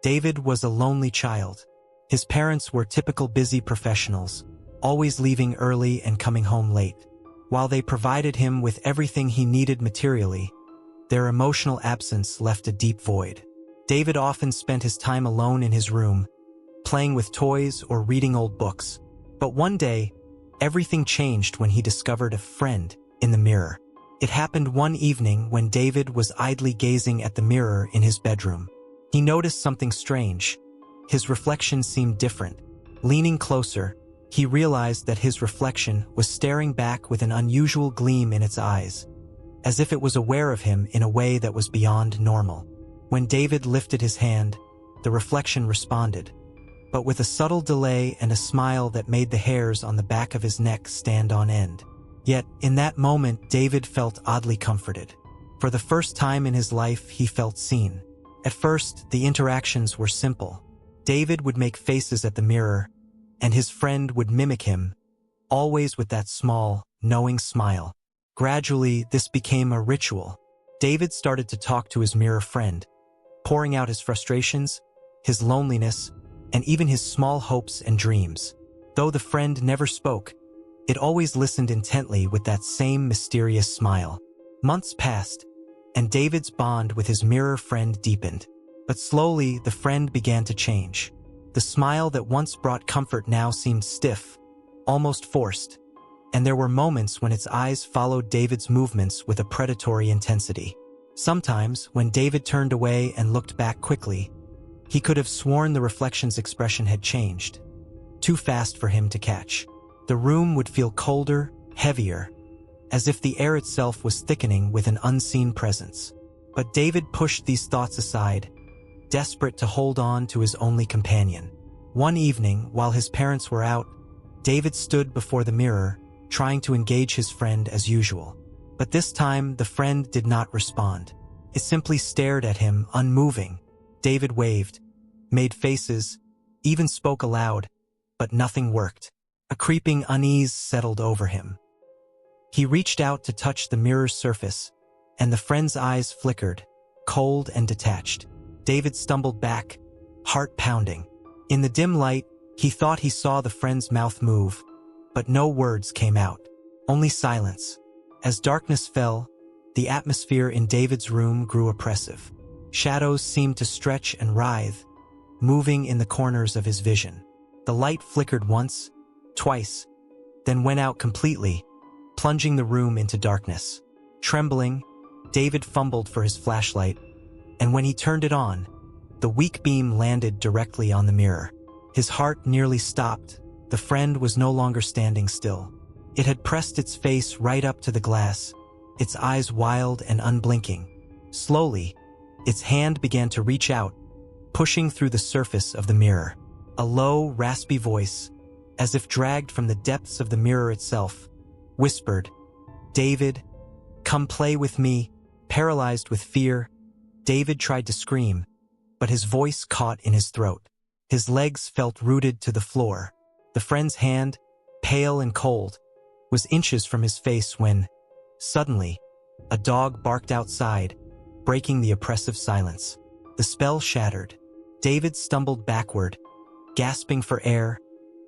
David was a lonely child. His parents were typical busy professionals, always leaving early and coming home late. While they provided him with everything he needed materially, their emotional absence left a deep void. David often spent his time alone in his room, playing with toys or reading old books. But one day, everything changed when he discovered a friend in the mirror. It happened one evening when David was idly gazing at the mirror in his bedroom. He noticed something strange. His reflection seemed different. Leaning closer, he realized that his reflection was staring back with an unusual gleam in its eyes, as if it was aware of him in a way that was beyond normal. When David lifted his hand, the reflection responded, but with a subtle delay and a smile that made the hairs on the back of his neck stand on end. Yet, in that moment, David felt oddly comforted. For the first time in his life, he felt seen. At first, the interactions were simple. David would make faces at the mirror, and his friend would mimic him, always with that small, knowing smile. Gradually, this became a ritual. David started to talk to his mirror friend, pouring out his frustrations, his loneliness, and even his small hopes and dreams. Though the friend never spoke, it always listened intently with that same mysterious smile. Months passed, and David's bond with his mirror friend deepened. But slowly, the friend began to change. The smile that once brought comfort now seemed stiff, almost forced, and there were moments when its eyes followed David's movements with a predatory intensity. Sometimes, when David turned away and looked back quickly, he could have sworn the reflection's expression had changed, too fast for him to catch. The room would feel colder, heavier, as if the air itself was thickening with an unseen presence. But David pushed these thoughts aside, desperate to hold on to his only companion. One evening, while his parents were out, David stood before the mirror, trying to engage his friend as usual. But this time, the friend did not respond. It simply stared at him, unmoving. David waved, made faces, even spoke aloud, but nothing worked. A creeping unease settled over him. He reached out to touch the mirror's surface, and the friend's eyes flickered, cold and detached. David stumbled back, heart pounding. In the dim light, he thought he saw the friend's mouth move, but no words came out, only silence. As darkness fell, the atmosphere in David's room grew oppressive. Shadows seemed to stretch and writhe, moving in the corners of his vision. The light flickered once, twice, then went out completely, plunging the room into darkness. Trembling, David fumbled for his flashlight, and when he turned it on, the weak beam landed directly on the mirror. His heart nearly stopped. The friend was no longer standing still. It had pressed its face right up to the glass, its eyes wild and unblinking. Slowly, its hand began to reach out, pushing through the surface of the mirror. A low, raspy voice, as if dragged from the depths of the mirror itself, whispered, "David, come play with me." Paralyzed with fear, David tried to scream, but his voice caught in his throat. His legs felt rooted to the floor. The friend's hand, pale and cold, was inches from his face when, suddenly, a dog barked outside, breaking the oppressive silence. The spell shattered. David stumbled backward, gasping for air,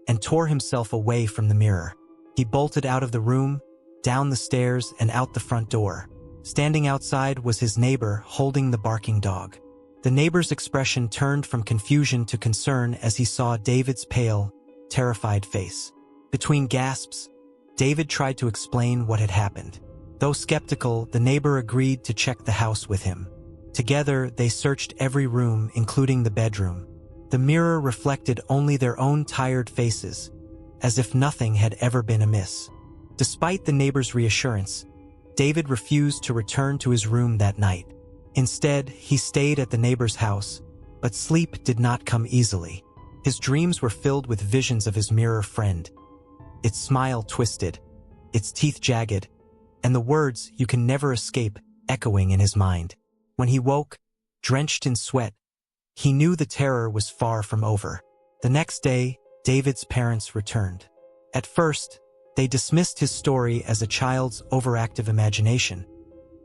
and tore himself away from the mirror. He bolted out of the room, down the stairs, and out the front door. Standing outside was his neighbor holding the barking dog. The neighbor's expression turned from confusion to concern as he saw David's pale, terrified face. Between gasps, David tried to explain what had happened. Though skeptical, the neighbor agreed to check the house with him. Together, they searched every room, including the bedroom. The mirror reflected only their own tired faces, as if nothing had ever been amiss. Despite the neighbor's reassurance, David refused to return to his room that night. Instead, he stayed at the neighbor's house, but sleep did not come easily. His dreams were filled with visions of his mirror friend, its smile twisted, its teeth jagged, and the words "you can never escape" echoing in his mind. When he woke, drenched in sweat, he knew the terror was far from over. The next day, David's parents returned. At first, they dismissed his story as a child's overactive imagination,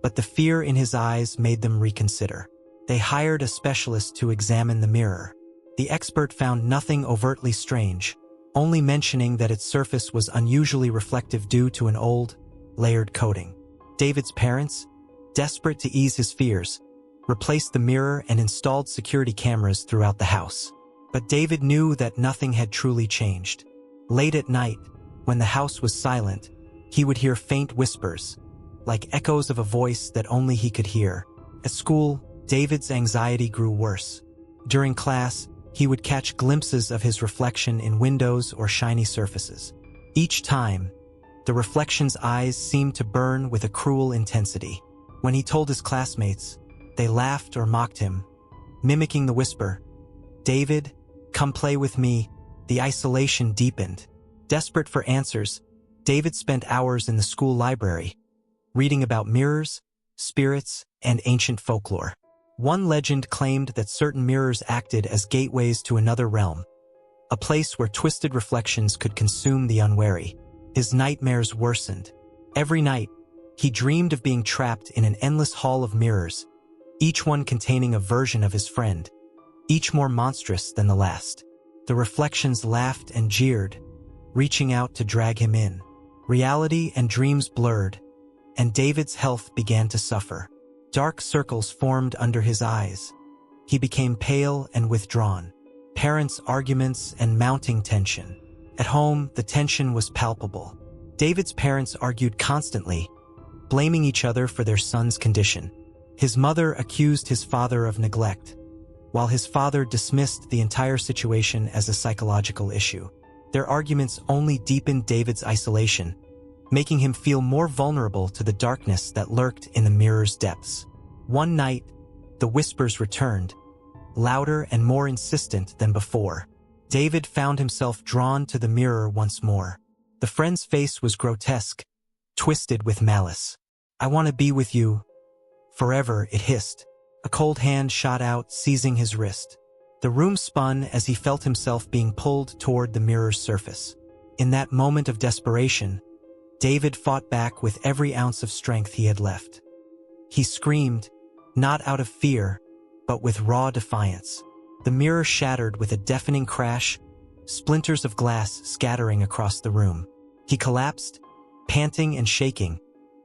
but the fear in his eyes made them reconsider. They hired a specialist to examine the mirror. The expert found nothing overtly strange, only mentioning that its surface was unusually reflective due to an old, layered coating. David's parents, desperate to ease his fears, replaced the mirror and installed security cameras throughout the house. But David knew that nothing had truly changed. Late at night, when the house was silent, he would hear faint whispers, like echoes of a voice that only he could hear. At school, David's anxiety grew worse. During class, he would catch glimpses of his reflection in windows or shiny surfaces. Each time, the reflection's eyes seemed to burn with a cruel intensity. When he told his classmates, they laughed or mocked him, mimicking the whisper, "David, come play with me." The isolation deepened. Desperate for answers, David spent hours in the school library, reading about mirrors, spirits, and ancient folklore. One legend claimed that certain mirrors acted as gateways to another realm, a place where twisted reflections could consume the unwary. His nightmares worsened. Every night, he dreamed of being trapped in an endless hall of mirrors, each one containing a version of his friend, each more monstrous than the last. The reflections laughed and jeered, reaching out to drag him in. Reality and dreams blurred, and David's health began to suffer. Dark circles formed under his eyes. He became pale and withdrawn. Parents' arguments and mounting tension. At home, the tension was palpable. David's parents argued constantly, blaming each other for their son's condition. His mother accused his father of neglect, while his father dismissed the entire situation as a psychological issue. Their arguments only deepened David's isolation, making him feel more vulnerable to the darkness that lurked in the mirror's depths. One night, the whispers returned, louder and more insistent than before. David found himself drawn to the mirror once more. The friend's face was grotesque, twisted with malice. "I want to be with you forever," it hissed. A cold hand shot out, seizing his wrist. The room spun as he felt himself being pulled toward the mirror's surface. In that moment of desperation, David fought back with every ounce of strength he had left. He screamed, not out of fear, but with raw defiance. The mirror shattered with a deafening crash, splinters of glass scattering across the room. He collapsed, panting and shaking,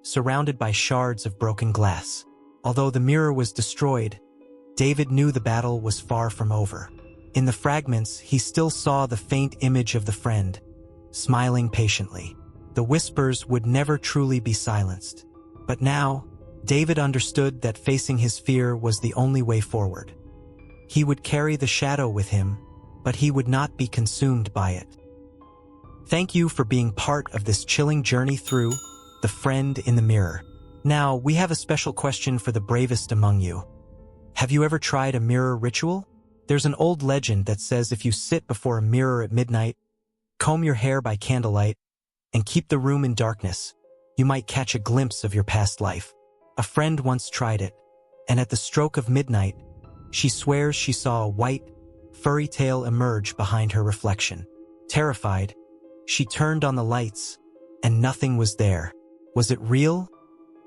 surrounded by shards of broken glass. Although the mirror was destroyed, David knew the battle was far from over. In the fragments, he still saw the faint image of the friend, smiling patiently. The whispers would never truly be silenced. But now, David understood that facing his fear was the only way forward. He would carry the shadow with him, but he would not be consumed by it. Thank you for being part of this chilling journey through The Friend in the Mirror. Now, we have a special question for the bravest among you. Have you ever tried a mirror ritual? There's an old legend that says if you sit before a mirror at midnight, comb your hair by candlelight, and keep the room in darkness, you might catch a glimpse of your past life. A friend once tried it, and at the stroke of midnight, she swears she saw a white, furry tail emerge behind her reflection. Terrified, she turned on the lights, and nothing was there. Was it real,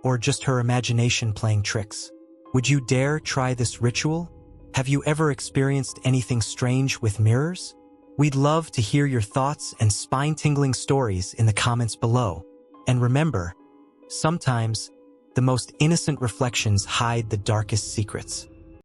or just her imagination playing tricks? Would you dare try this ritual? Have you ever experienced anything strange with mirrors? We'd love to hear your thoughts and spine-tingling stories in the comments below. And remember, sometimes, the most innocent reflections hide the darkest secrets.